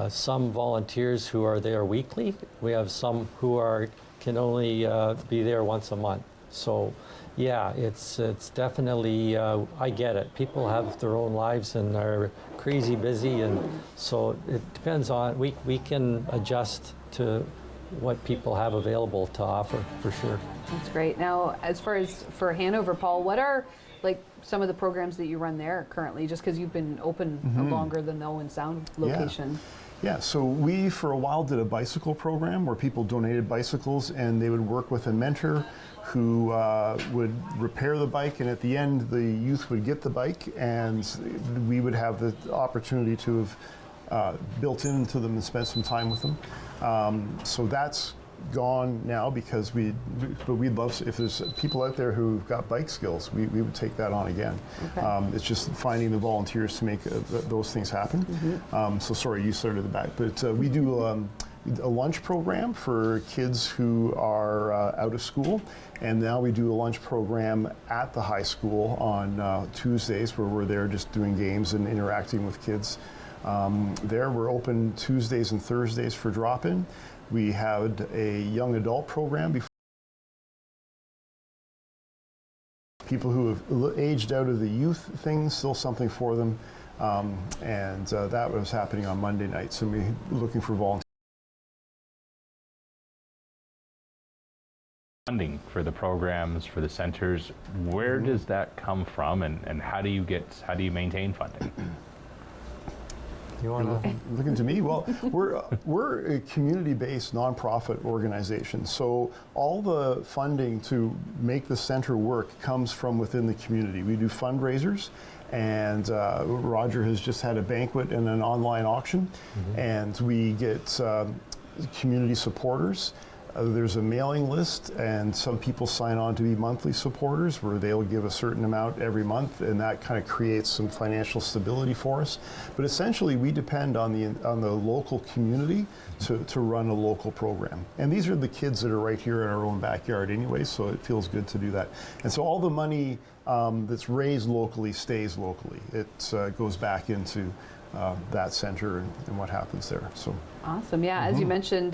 Speaker 22: some volunteers who are there weekly. We have some who can only be there once a month. So, yeah, it's definitely, I get it. People have their own lives and are crazy busy, and so it depends on, we can adjust to what people have available to offer, for sure.
Speaker 3: That's great. Now, as far as for Hanover, Paul, what are like some of the programs that you run there currently, just because you've been open longer than the Owen Sound location?
Speaker 21: Yeah, so we for a while did a bicycle program where people donated bicycles and they would work with a mentor who would repair the bike, and at the end the youth would get the bike and we would have the opportunity to have built into them and spent some time with them. So that's gone now because we'd love, if there's people out there who've got bike skills, we would take that on again. Okay. It's just finding the volunteers to make those things happen. So sorry, you started the back, but we do a lunch program for kids who are out of school, and now we do a lunch program at the high school on Tuesdays where we're there just doing games and interacting with kids. There we're open Tuesdays and Thursdays for drop-in. We had a young adult program before. People who have aged out of the youth thing, still something for them, and that was happening on Monday nights, and we're looking for volunteers.
Speaker 2: Funding for the programs, for the centers, where does that come from, and how do you maintain funding?
Speaker 22: You want to?
Speaker 21: Looking to me? Well, we're a community-based nonprofit organization, so all the funding to make the center work comes from within the community. We do fundraisers, and Roger has just had a banquet and an online auction, and we get community supporters. There's a mailing list, and some people sign on to be monthly supporters where they'll give a certain amount every month, and that kind of creates some financial stability for us. But essentially, we depend on the local community to run a local program. And these are the kids that are right here in our own backyard anyway, so it feels good to do that. And so all the money that's raised locally stays locally. It goes back into that center and what happens there. So.
Speaker 3: Awesome. Yeah, as you mentioned,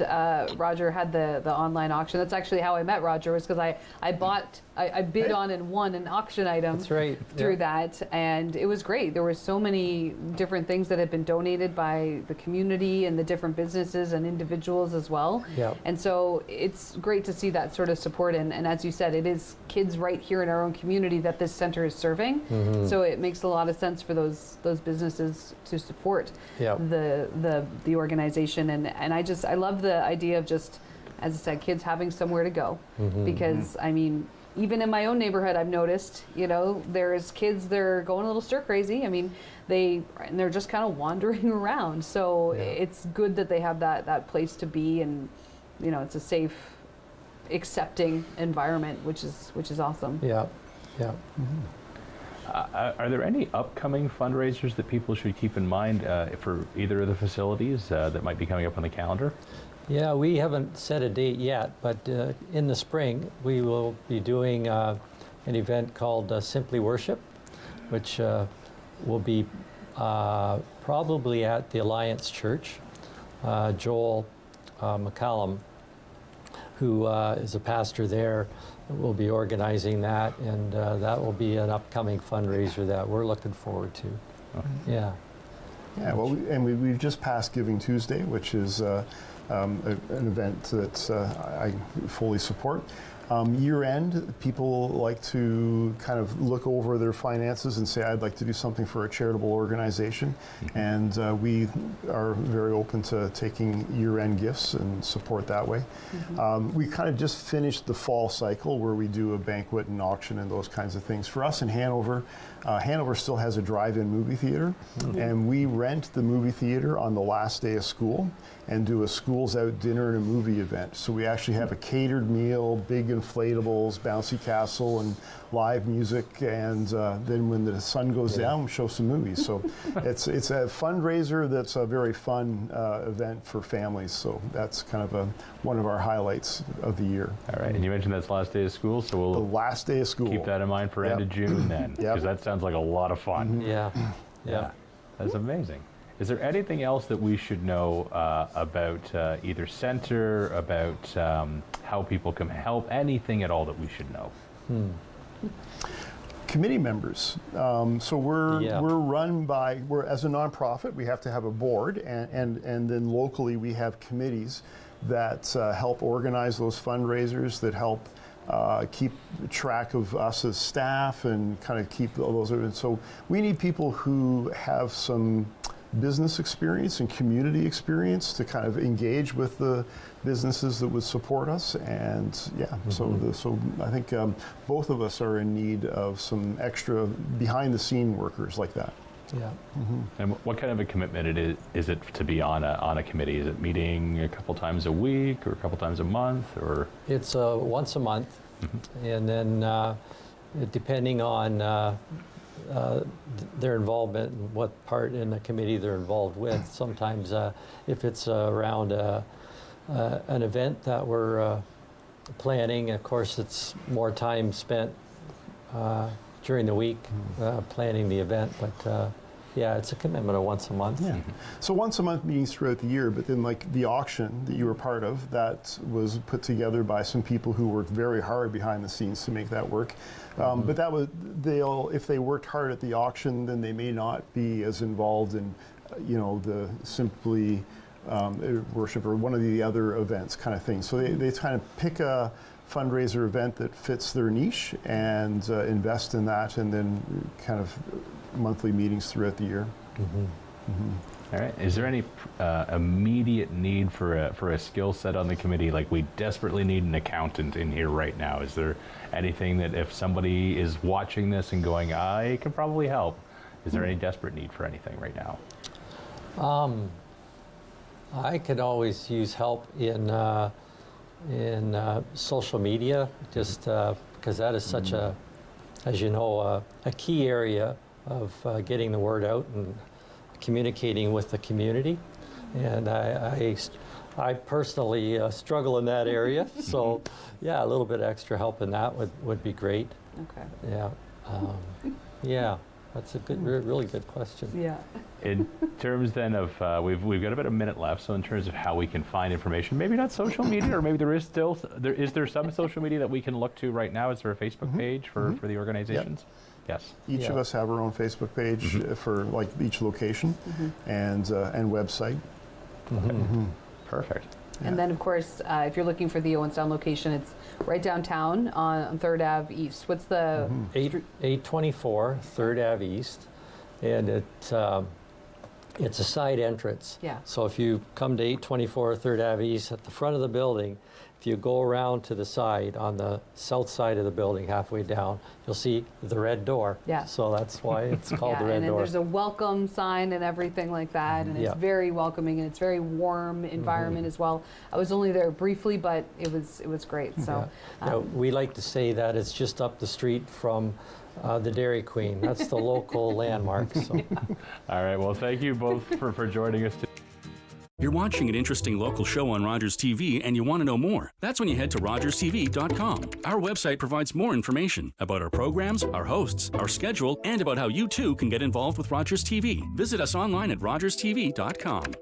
Speaker 3: Roger had the online auction. That's actually how I met Roger, was because I bid on and won an auction item.
Speaker 22: That's right.
Speaker 3: Through that, and it was great. There were so many different things that had been donated by the community and the different businesses and individuals as well.
Speaker 22: Yep.
Speaker 3: And so it's great to see that sort of support. And as you said, it is kids right here in our own community that this center is serving. So it makes a lot of sense for those businesses to support the organization. And I love the idea of just, as I said, kids having somewhere to go. Because I mean, even in my own neighborhood, I've noticed, there's kids that are going a little stir crazy. I mean, they're just kind of wandering around. So it's good that they have that place to be, and it's a safe, accepting environment, which is awesome.
Speaker 22: Yeah.
Speaker 2: Are there any upcoming fundraisers that people should keep in mind for either of the facilities that might be coming up on the calendar?
Speaker 22: Yeah, we haven't set a date yet, but in the spring we will be doing an event called Simply Worship, which will be probably at the Alliance Church. Joel McCallum, who is a pastor there, will be organizing that, and that will be an upcoming fundraiser that we're looking forward to. Yeah.
Speaker 21: Yeah, well, we've just passed Giving Tuesday, which is an event that I fully support. Year end, people like to kind of look over their finances and say, I'd like to do something for a charitable organization. And we are very open to taking year end gifts and support that way. We kind of just finished the fall cycle where we do a banquet and auction and those kinds of things. For us in Hanover, Hanover still has a drive-in movie theater, and we rent the movie theater on the last day of school and do a schools out dinner and a movie event. So we actually have a catered meal, big inflatables, bouncy castle, and live music, and then when the sun goes down, we show some movies. So it's a fundraiser that's a very fun event for families. So that's kind of one of our highlights of the year.
Speaker 2: All right, and you mentioned that's last day of school, so we'll
Speaker 21: the last day of school.
Speaker 2: Keep that in mind for end of June then, because that sounds like a lot of fun.
Speaker 22: Yeah.
Speaker 2: That's amazing. Is there anything else that we should know about either center, about how people can help, anything at all that we should know?
Speaker 21: Committee members. So we're run by, as a nonprofit, we have to have a board, and then locally we have committees that help organize those fundraisers, that help keep track of us as staff and kind of keep all those. And so we need people who have some business experience and community experience to kind of engage with the businesses that would support us. And so I think both of us are in need of some extra behind the scene workers like that.
Speaker 22: Yeah.
Speaker 2: And what kind of a commitment is it to be on a committee? Is it meeting a couple times a week or a couple times a month, or?
Speaker 22: It's once a month, and then depending on their involvement and what part in the committee they're involved with. Sometimes if it's around an event that we're planning, of course it's more time spent during the week planning the event, but yeah, it's a commitment of once a month.
Speaker 21: Yeah. So once a month meetings throughout the year, but then like the auction that you were part of, that was put together by some people who worked very hard behind the scenes to make that work. But that was, if they worked hard at the auction, then they may not be as involved in, the Simply Worship or one of the other events kind of thing. So they kind of pick a fundraiser event that fits their niche and invest in that, and then kind of monthly meetings throughout the year.
Speaker 2: All right. Is there any immediate need for a skill set on the committee? Like, we desperately need an accountant in here right now. Is there anything that if somebody is watching this and going, I could probably help, is there any desperate need for anything right now?
Speaker 22: I could always use help in social media, just because that is such a, as you know, a key area of getting the word out and communicating with the community. And I personally struggle in that area. So yeah, a little bit extra help in that would be great.
Speaker 3: Okay.
Speaker 22: Yeah. Yeah. That's a good, really good question.
Speaker 3: Yeah.
Speaker 2: In terms then of, we've got about a minute left, so in terms of how we can find information, maybe not social media, or maybe there is still, is there some social media that we can look to right now? Is there a Facebook page for the organizations? Yep. Yes.
Speaker 21: Each of us have our own Facebook page for like each location and website.
Speaker 2: Perfect.
Speaker 3: And then, of course, if you're looking for the Owenstown location, it's right downtown on 3rd Ave East. What's the
Speaker 22: 824 3rd Ave East, and it's a side entrance.
Speaker 3: Yeah.
Speaker 22: So if you come to 824 3rd Ave East at the front of the building, if you go around to the side, on the south side of the building, halfway down, you'll see the red door.
Speaker 3: Yeah.
Speaker 22: So that's why it's called the red
Speaker 3: and then
Speaker 22: door.
Speaker 3: there's a welcome sign and everything like that, and it's very welcoming, and it's very warm environment as well. I was only there briefly, but it was great. So
Speaker 22: we like to say that it's just up the street from the Dairy Queen. That's the local landmark. So.
Speaker 2: All right. Well, thank you both for joining us today.
Speaker 1: You're watching an interesting local show on Rogers TV and you want to know more. That's when you head to rogerstv.com. Our website provides more information about our programs, our hosts, our schedule, and about how you too can get involved with Rogers TV. Visit us online at rogerstv.com.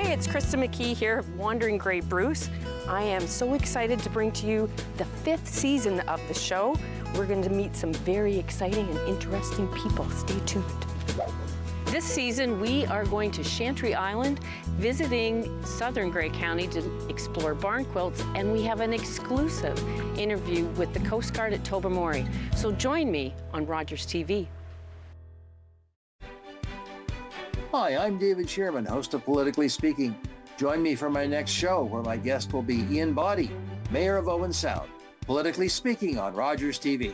Speaker 5: It's Krista McKee here of Wandering Grey Bruce. I am so excited to bring to you the 5th season of the show. We're going to meet some very exciting and interesting people. Stay tuned. This season, we are going to Chantry Island, visiting southern Grey County to explore barn quilts, and we have an exclusive interview with the Coast Guard at Tobermory. So join me on Rogers TV.
Speaker 23: Hi, I'm David Sherman, host of Politically Speaking. Join me for my next show, where my guest will be Ian Boddy, Mayor of Owen Sound. Politically Speaking on Rogers TV.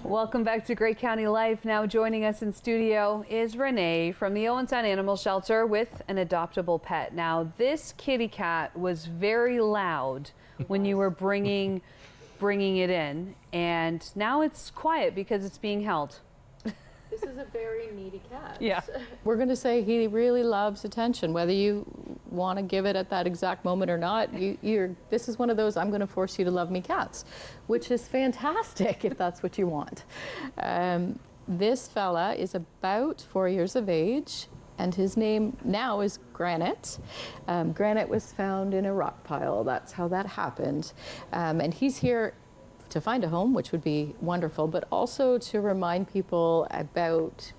Speaker 3: Welcome back to Grey County Life. Now joining us in studio is Renee from the Owenstown Animal Shelter with an adoptable pet. Now this kitty cat was very loud when you were bringing it in, and now it's quiet because it's being held.
Speaker 24: This is a very needy cat.
Speaker 3: Yeah.
Speaker 24: We're going to say he really loves attention, whether you want to give it at that exact moment or not. This is one of those I'm going to force you to love me cats, which is fantastic if that's what you want. This fella is about 4 years of age, and his name now is Granite. Granite was found in a rock pile. That's how that happened. And he's here to find a home, which would be wonderful, but also to remind people about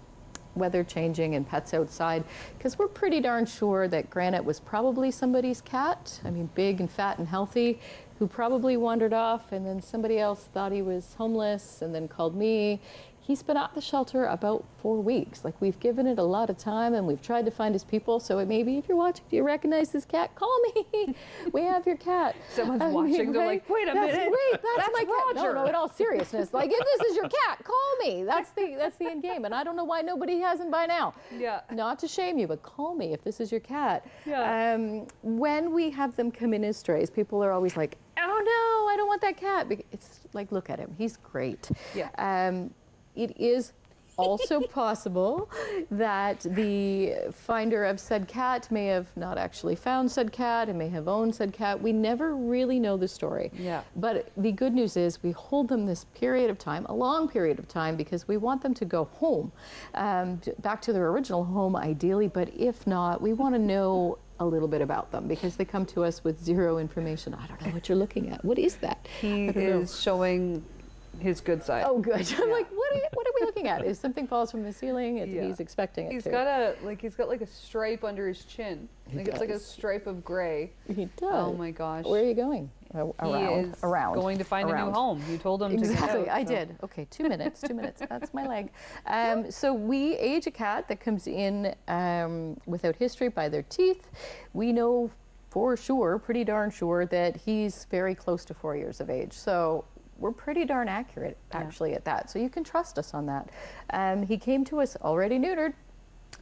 Speaker 24: weather changing and pets outside, because we're pretty darn sure that Granite was probably somebody's cat. I mean, big and fat and healthy, who probably wandered off, and then somebody else thought he was homeless and then called me. he's been at the shelter about 4 weeks. Like, we've given it a lot of time and we've tried to find his people. So maybe if you're watching, do you recognize this cat? Call me. We have your cat.
Speaker 3: Someone's watching. They're like, wait a minute.
Speaker 24: Wait, that's my cat.
Speaker 3: Roger.
Speaker 24: No, in all seriousness. Like, if this is your cat, call me. That's the end game. And I don't know why nobody hasn't by now.
Speaker 3: Yeah.
Speaker 24: Not to shame you, but call me if this is your cat.
Speaker 3: Yeah.
Speaker 24: When we have them come in as strays, people are always like, oh no, I don't want that cat. It's like, look at him. He's great.
Speaker 3: Yeah.
Speaker 24: It is also possible that the finder of said cat may have not actually found said cat and may have owned said cat. We never really know the story.
Speaker 3: Yeah.
Speaker 24: But the good news is we hold them this period of time, a long period of time, because we want them to go home, back to their original home ideally, but if not, we want to know a little bit about them because they come to us with zero information. I don't know what you're looking at. What is that?
Speaker 3: He is showing his good side.
Speaker 24: Oh, good. I'm like, what are we looking at? If something falls from the ceiling, he's expecting it
Speaker 3: He's
Speaker 24: to.
Speaker 3: got a stripe under his chin. It's like a stripe of gray.
Speaker 24: He does.
Speaker 3: Oh my gosh.
Speaker 24: Where are you going?
Speaker 3: Around. Going to find a new home. You told him
Speaker 24: exactly.
Speaker 3: to get out.
Speaker 24: I did. Okay, 2 minutes. 2 minutes. That's my leg. So we age a cat that comes in without history by their teeth. We know for sure, pretty darn sure, that he's very close to 4 years of age. So we're pretty darn accurate, actually, at that. So you can trust us on that. He came to us already neutered.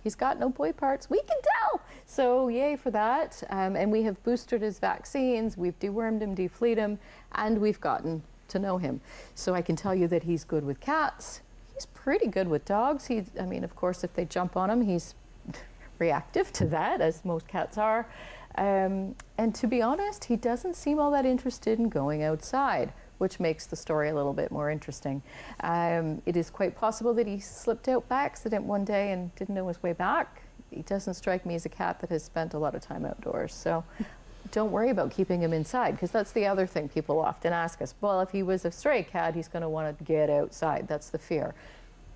Speaker 24: He's got no boy parts. We can tell. So yay for that. And we have boosted his vaccines. We've dewormed him, defleed him, and we've gotten to know him. So I can tell you that he's good with cats. He's pretty good with dogs. Of course, if they jump on him, he's reactive to that, as most cats are. And to be honest, he doesn't seem all that interested in going outside, which makes the story a little bit more interesting. It is quite possible that he slipped out by accident one day and didn't know his way back. He doesn't strike me as a cat that has spent a lot of time outdoors. So don't worry about keeping him inside, because that's the other thing people often ask us. Well, if he was a stray cat, he's going to want to get outside. That's the fear.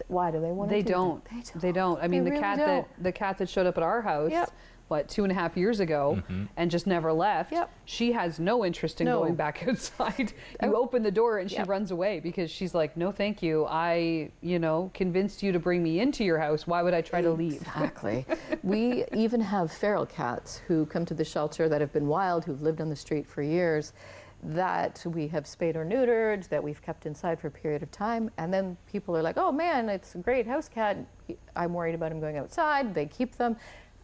Speaker 24: Why do they want to do that?
Speaker 3: They don't. I mean,
Speaker 24: They really
Speaker 3: the cat that showed up at our house,
Speaker 24: Yep.
Speaker 3: 2.5 years ago, and just never left.
Speaker 24: Yep.
Speaker 3: She has no interest in going back outside. You open the door and she runs away because she's like, no, thank you. I, convinced you to bring me into your house. Why would I try to leave?
Speaker 24: Exactly. We even have feral cats who come to the shelter that have been wild, who've lived on the street for years, that we have spayed or neutered, that we've kept inside for a period of time. And then people are like, oh man, it's a great house cat. I'm worried about him going outside. They keep them.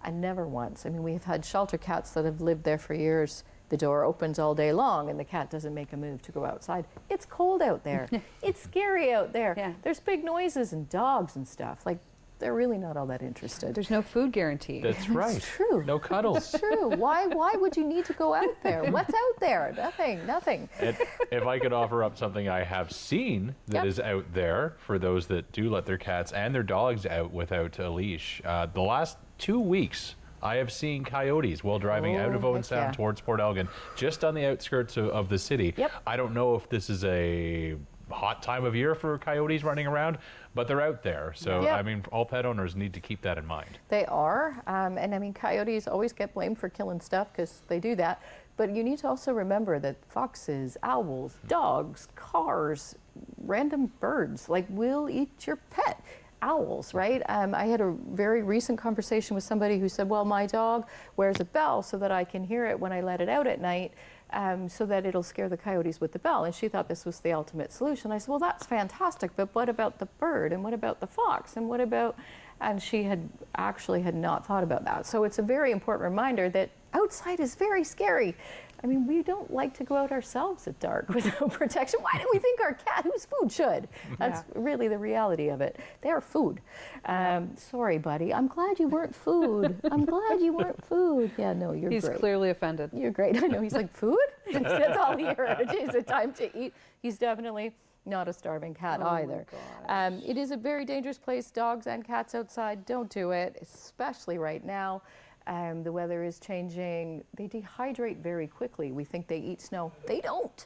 Speaker 24: And never once. I mean, we've had shelter cats that have lived there for years. The door opens all day long and the cat doesn't make a move to go outside. It's cold out there. It's scary out there.
Speaker 3: Yeah.
Speaker 24: There's big noises and dogs and stuff. Like, they're really not all that interested.
Speaker 3: There's no food guarantee.
Speaker 2: That's right.
Speaker 24: It's true.
Speaker 2: No cuddles.
Speaker 24: It's true. Why would you need to go out there? What's out there? Nothing.
Speaker 2: If I could offer up something I have seen that is out there for those that do let their cats and their dogs out without a leash, the last 2 weeks I have seen coyotes while driving out of Owen Sound towards Port Elgin, just on the outskirts of the city.
Speaker 24: Yep.
Speaker 2: I don't know if this is a hot time of year for coyotes running around, but they're out there. So, I mean, all pet owners need to keep that in mind.
Speaker 24: They are. And I mean, coyotes always get blamed for killing stuff because they do that. But you need to also remember that foxes, owls, dogs, cars, random birds, will eat your pet. Owls, right? I had a very recent conversation with somebody who said, well, my dog wears a bell so that I can hear it when I let it out at night, so that it'll scare the coyotes with the bell. And she thought this was the ultimate solution. I said, well, that's fantastic, but what about the bird? And what about the fox? And what about... And she had not thought about that. So it's a very important reminder that outside is very scary. I mean, we don't like to go out ourselves at dark without protection. Why do we think our cat, whose food should? That's really the reality of it. They are food. Sorry, buddy. I'm glad you weren't food. I'm glad you weren't food. Yeah, no, you're great.
Speaker 3: He's clearly offended.
Speaker 24: You're great. I know. He's like, food? That's all he heard. Is it time to eat? He's definitely not a starving cat either. It is a very dangerous place. Dogs and cats outside, don't do it, especially right now. The weather is changing. They dehydrate very quickly. We think they eat snow. They don't.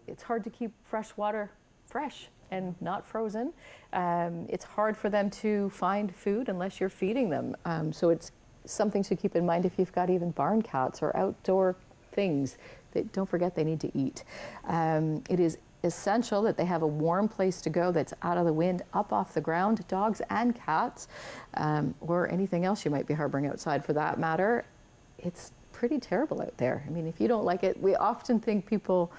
Speaker 24: It's hard to keep fresh water fresh and not frozen. It's hard for them to find food unless you're feeding them. So it's something to keep in mind if you've got even barn cats or outdoor things. Don't forget they need to eat. It is essential that they have a warm place to go that's out of the wind, up off the ground, dogs and cats, or anything else you might be harboring outside for that matter. It's pretty terrible out there. I mean, if you don't like it, we often think people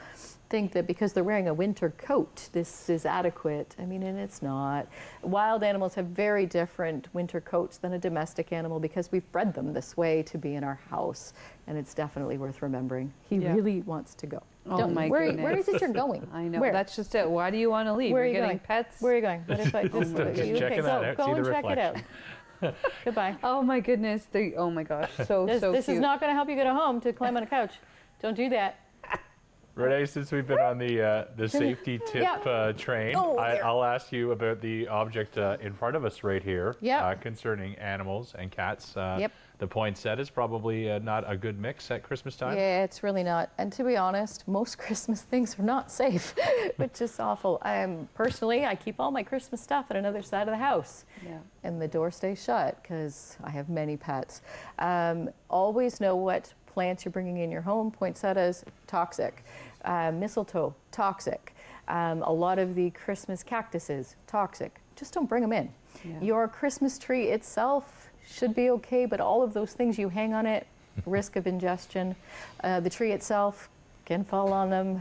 Speaker 24: think that because they're wearing a winter coat, this is adequate. I mean, and it's not. Wild animals have very different winter coats than a domestic animal because we've bred them this way to be in our house. And it's definitely worth remembering. He really wants to go.
Speaker 3: Oh my goodness.
Speaker 24: Where is it you're going?
Speaker 3: I know.
Speaker 24: Where?
Speaker 3: That's just it. Why do you want to leave?
Speaker 24: Where are
Speaker 3: You're
Speaker 24: you
Speaker 3: getting
Speaker 24: going?
Speaker 3: pets?
Speaker 24: Where are you going? What if I just,
Speaker 2: checking that out.
Speaker 24: Go
Speaker 2: See
Speaker 24: and
Speaker 2: the
Speaker 24: check it out. Goodbye.
Speaker 3: Oh my goodness. Oh my gosh. So
Speaker 24: This
Speaker 3: cute.
Speaker 24: is not going to help you get home to climb on a couch. Don't do that.
Speaker 2: Renee, since we've been on the safety tip train, I'll ask you about the object in front of us right here concerning animals and cats. The poinsettia is probably not a good mix at Christmas time.
Speaker 24: Yeah, it's really not. And to be honest, most Christmas things are not safe, which is awful. Personally, I keep all my Christmas stuff at another side of the house.
Speaker 3: Yeah.
Speaker 24: And the door stays shut because I have many pets. Always know what plants you're bringing in your home. Poinsettias, toxic. Mistletoe, toxic. A lot of the Christmas cactuses, toxic. Just don't bring them in.
Speaker 3: Yeah.
Speaker 24: Your Christmas tree itself should be okay, but all of those things you hang on it, risk of ingestion. The tree itself can fall on them.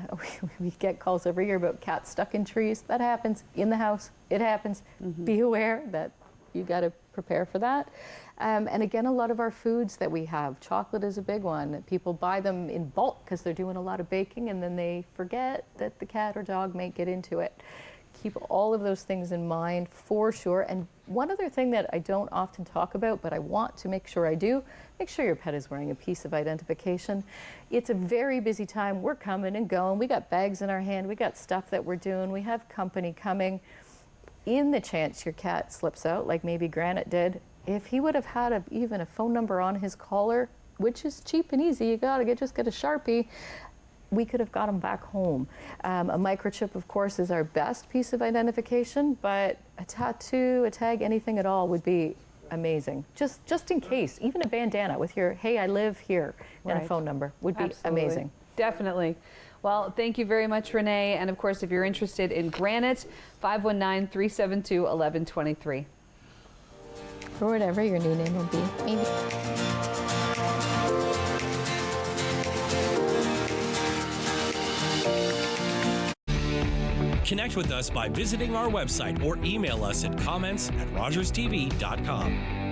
Speaker 24: We get calls every year about cats stuck in trees. That happens in the house. It happens. Be aware that you got to prepare for that. And again, a lot of our foods that we have, chocolate is a big one. People buy them in bulk because they're doing a lot of baking and then they forget that the cat or dog may get into it. Keep all of those things in mind for sure. And one other thing that I don't often talk about, but I want to make sure I do, make sure your pet is wearing a piece of identification. It's a very busy time. We're coming and going. We got bags in our hand. We got stuff that we're doing. We have company coming. In the chance your cat slips out, like maybe Granite did, if he would have had even a phone number on his collar, which is cheap and easy, you gotta just get a Sharpie, we could have got him back home. A microchip, of course, is our best piece of identification, but a tattoo, a tag, anything at all would be amazing. Just in case, even a bandana with your, hey, I live here, and a phone number would be amazing.
Speaker 3: Definitely. Well, thank you very much, Renee. And of course, if you're interested in Granite, 519-372-1123.
Speaker 24: Or whatever your new name will be. Maybe.
Speaker 4: Connect with us by visiting our website or email us at comments@rogerstv.com.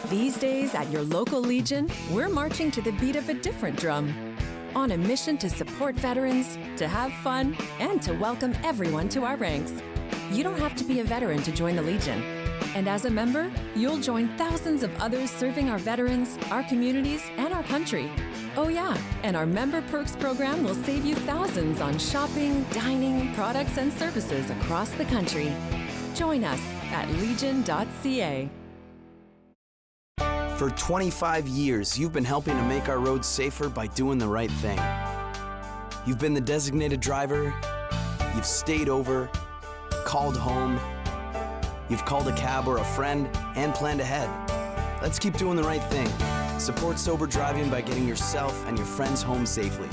Speaker 6: These days at your local Legion, we're marching to the beat of a different drum. On a mission to support veterans, to have fun, and to welcome everyone to our ranks. You don't have to be a veteran to join the Legion. And as a member, you'll join thousands of others serving our veterans, our communities, and our country. Oh yeah, and our Member Perks program will save you thousands on shopping, dining, products, and services across the country. Join us at legion.ca.
Speaker 7: For 25 years, you've been helping to make our roads safer by doing the right thing. You've been the designated driver, you've stayed over, called home, you've called a cab or a friend, and planned ahead. Let's keep doing the right thing. Support sober driving by getting yourself and your friends home safely.